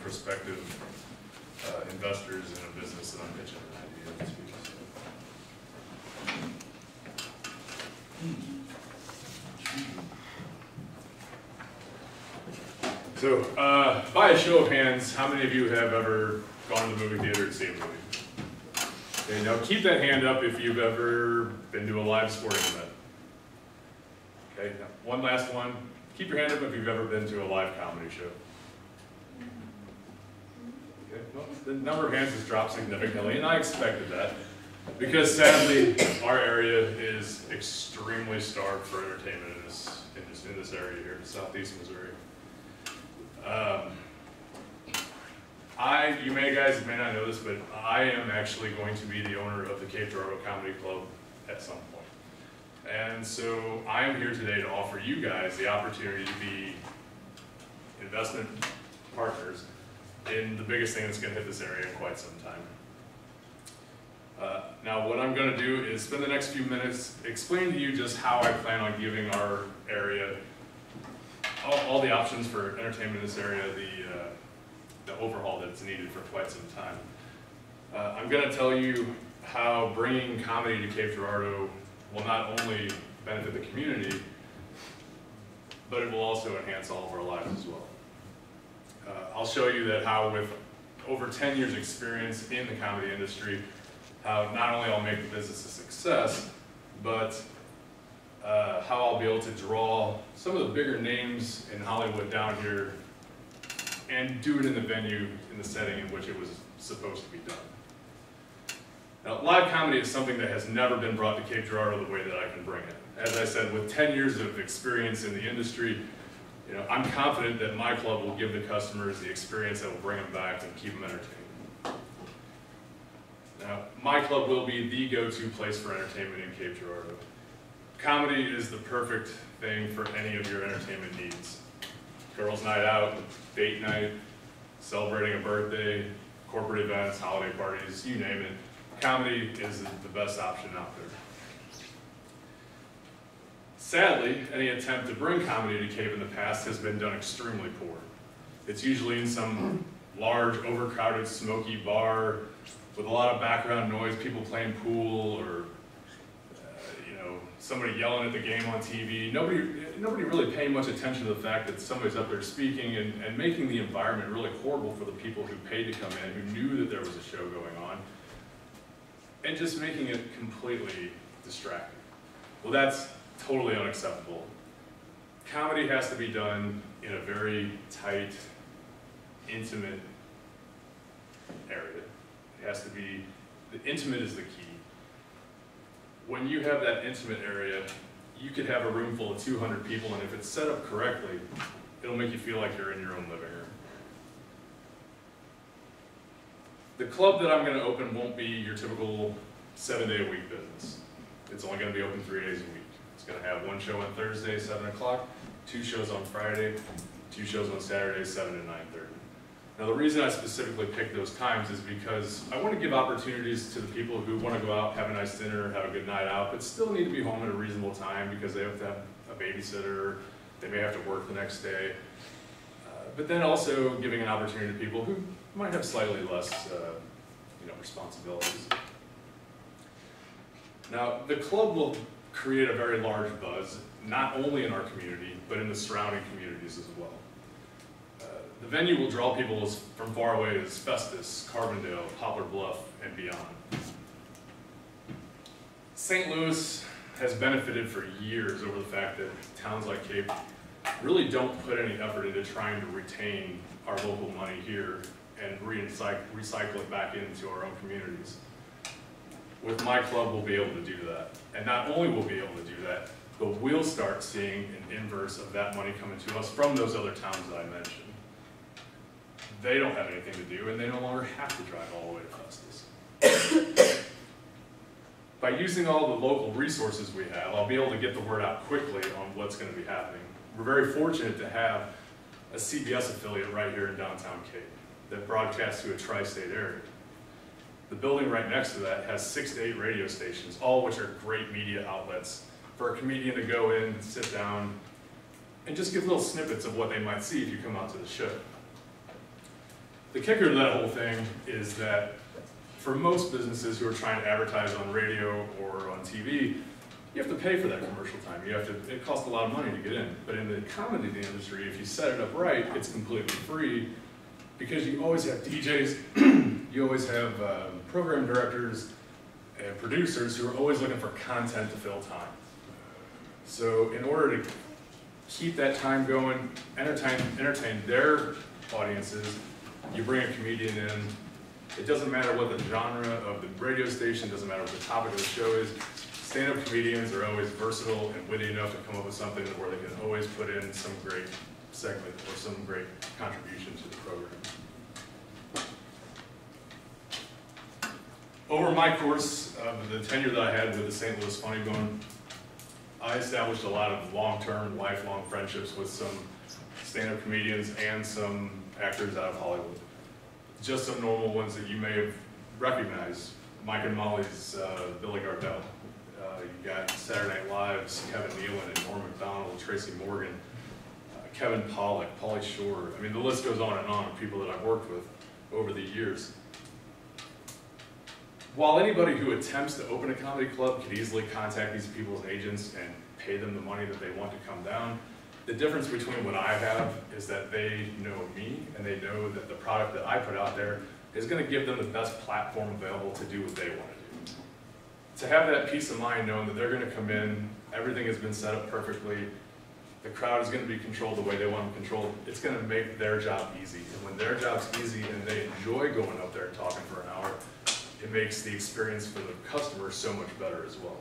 prospective investors in a business that I'm pitching an idea to. So, by a show of hands, how many of you have ever gone to the movie theater to see a movie? Okay, now keep that hand up if you've ever been to a live sporting event. Okay, now one last one. Keep your hand up if you've ever been to a live comedy show. Okay, well, the number of hands has dropped significantly, and I expected that, because sadly, our area is extremely starved for entertainment in this area here, Southeast Missouri. You guys may not know this, but I am actually going to be the owner of the Cape Girardeau Comedy Club at some point. And so I am here today to offer you guys the opportunity to be investment partners in the biggest thing that's going to hit this area in quite some time. Now what I'm going to do is spend the next few minutes explain to you just how I plan on giving our area all the options for entertainment in this area, the overhaul that's needed for quite some time. I'm going to tell you how bringing comedy to Cape Girardeau will not only benefit the community, but it will also enhance all of our lives as well. I'll show you that how with over 10 years experience in the comedy industry, how not only I'll make the business a success, but how I'll be able to draw some of the bigger names in Hollywood down here and do it in the venue, in the setting in which it was supposed to be done. Now, live comedy is something that has never been brought to Cape Girardeau the way that I can bring it. As I said, with 10 years of experience in the industry, I'm confident that my club will give the customers the experience that will bring them back and keep them entertained. Now, my club will be the go-to place for entertainment in Cape Girardeau. Comedy is the perfect thing for any of your entertainment needs. Girls' night out, date night, celebrating a birthday, corporate events, holiday parties, you name it. Comedy is the best option out there. Sadly, any attempt to bring comedy to Cape in the past has been done extremely poor. It's usually in some large, overcrowded, smoky bar with a lot of background noise, people playing pool, or somebody yelling at the game on TV. Nobody really paying much attention to the fact that somebody's up there speaking and making the environment really horrible for the people who paid to come in, who knew that there was a show going on, and just making it completely distracting. Well, that's totally unacceptable. Comedy has to be done in a very tight, intimate area. It has to be, the intimate is the key. When you have that intimate area, you could have a room full of 200 people, and if it's set up correctly, it'll make you feel like you're in your own living room. The club that I'm going to open won't be your typical 7-day-a-week business. It's only going to be open 3 days a week. It's going to have one show on Thursday, 7 o'clock, 2 shows on Friday, 2 shows on Saturday, 7 to 9:30. Now the reason I specifically picked those times is because I want to give opportunities to the people who want to go out, have a nice dinner, have a good night out, but still need to be home at a reasonable time because they have to have a babysitter, they may have to work the next day. But then also giving an opportunity to people who might have slightly less responsibilities. Now the club will create a very large buzz, not only in our community, but in the surrounding communities as well. The venue will draw people from far away as Festus, Carbondale, Poplar Bluff, and beyond. St. Louis has benefited for years over the fact that towns like Cape really don't put any effort into trying to retain our local money here and recycle it back into our own communities. With my club, we'll be able to do that. And not only will we be able to do that, but we'll start seeing an inverse of that money coming to us from those other towns that I mentioned. They don't have anything to do, and they no longer have to drive all the way to Festus. By using all the local resources we have, I'll be able to get the word out quickly on what's going to be happening. We're very fortunate to have a CBS affiliate right here in downtown Cape that broadcasts to a tri-state area. The building right next to that has 6 to 8 radio stations, all which are great media outlets for a comedian to go in, sit down, and just give little snippets of what they might see if you come out to the show. The kicker to that whole thing is that for most businesses who are trying to advertise on radio or on TV, you have to pay for that commercial time. It costs a lot of money to get in. But in the comedy industry, if you set it up right, it's completely free because you always have DJs, you always have program directors and producers who are always looking for content to fill time. So in order to keep that time going, entertain their audiences, you bring a comedian in. It doesn't matter what the genre of the radio station, doesn't matter what the topic of the show is. Stand-up comedians are always versatile and witty enough to come up with something where they can always put in some great segment or some great contribution to the program. Over my course of the tenure that I had with the St. Louis Funny Bone, I established a lot of long-term, lifelong friendships with some stand-up comedians and some actors out of Hollywood. Just some normal ones that you may have recognized. Mike and Molly's Billy Gardell. You got Saturday Night Live's Kevin Nealon and Norm Macdonald, Tracy Morgan, Kevin Pollak, Pauly Shore. I mean, the list goes on of people that I've worked with over the years. While anybody who attempts to open a comedy club could easily contact these people's agents and pay them the money that they want to come down, the difference between what I have is that they know me and they know that the product that I put out there is going to give them the best platform available to do what they want to do. To have that peace of mind knowing that they're going to come in, everything has been set up perfectly, the crowd is going to be controlled the way they want them controlled, it's going to make their job easy. And when their job's easy and they enjoy going up there and talking for an hour, it makes the experience for the customer so much better as well.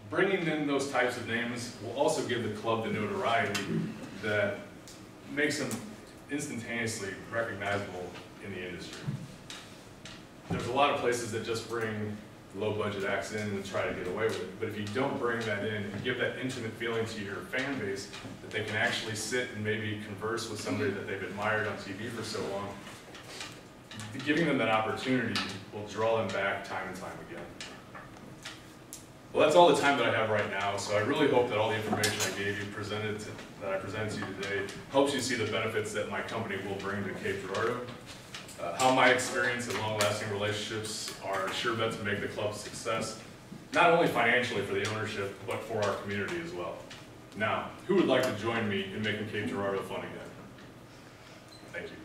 Bringing in those types of names will also give the club the notoriety that makes them instantaneously recognizable in the industry. There's a lot of places that just bring low-budget acts in and try to get away with it, but if you don't bring that in and give that intimate feeling to your fan base that they can actually sit and maybe converse with somebody that they've admired on TV for so long, giving them that opportunity will draw them back time and time again. Well, that's all the time that I have right now, so I really hope that all the information I gave you, that I presented to you today, helps you see the benefits that my company will bring to Cape Girardeau, how my experience and long-lasting relationships are a sure bet to make the club a success, not only financially for the ownership, but for our community as well. Now, who would like to join me in making Cape Girardeau fun again? Thank you.